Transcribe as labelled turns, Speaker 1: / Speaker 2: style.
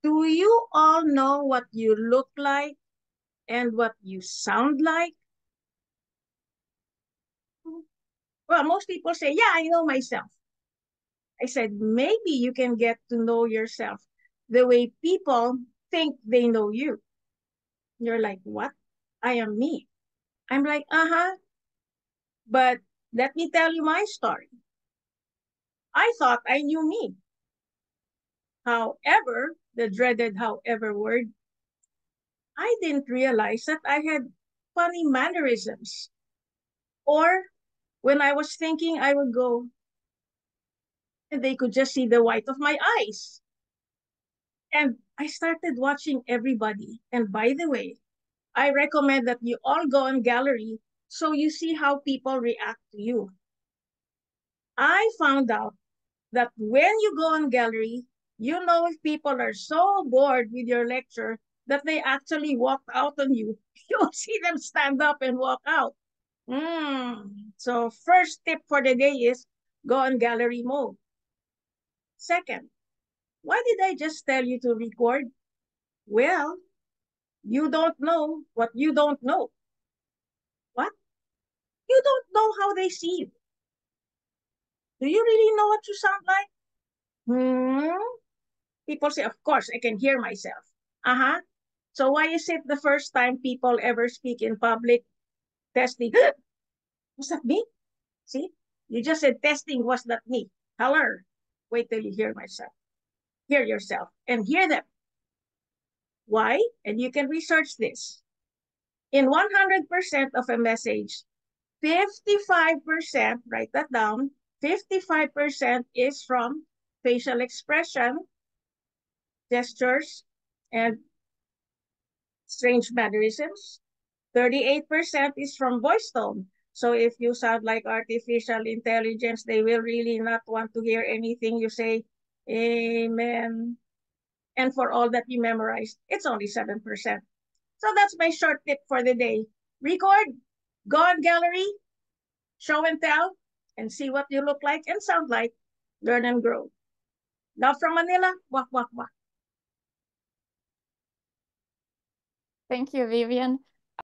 Speaker 1: Do you all know what you look like and what you sound like? Well, most people say, yeah, I know myself. I said, maybe you can get to know yourself the way people think they know you. You're like, what? I am me. I'm like, uh-huh. But let me tell you my story. I thought I knew me. However, the dreaded however word, I didn't realize that I had funny mannerisms. Or when I was thinking, I would go, and they could just see the white of my eyes. And I started watching everybody. And by the way, I recommend that you all go on gallery so you see how people react to you. I found out that when you go on gallery, you know if people are so bored with your lecture that they actually walk out on you. You'll see them stand up and walk out. So first tip for the day is go on gallery mode. Second, why did I just tell you to record? Well, you don't know what you don't know. What? You don't know how they see you. Do you really know what you sound like? Hmm? People say, of course, I can hear myself. Uh-huh. So why is it the first time people ever speak in public testing? Was that me? See? You just said testing, was that me? Hello. Wait till you hear myself. Hear yourself and hear them. Why? And you can research this. In 100% of a message, 55%, write that down, 55% is from facial expression, gestures, and strange mannerisms. 38% is from voice tone. So if you sound like artificial intelligence, they will really not want to hear anything you say. Amen. And for all that you memorized, it's only 7%. So that's my short tip for the day. Record, go on gallery, show and tell, and see what you look like and sound like. Learn and grow. Love from Manila. Wah, wah, wah.
Speaker 2: Thank you, Vivian.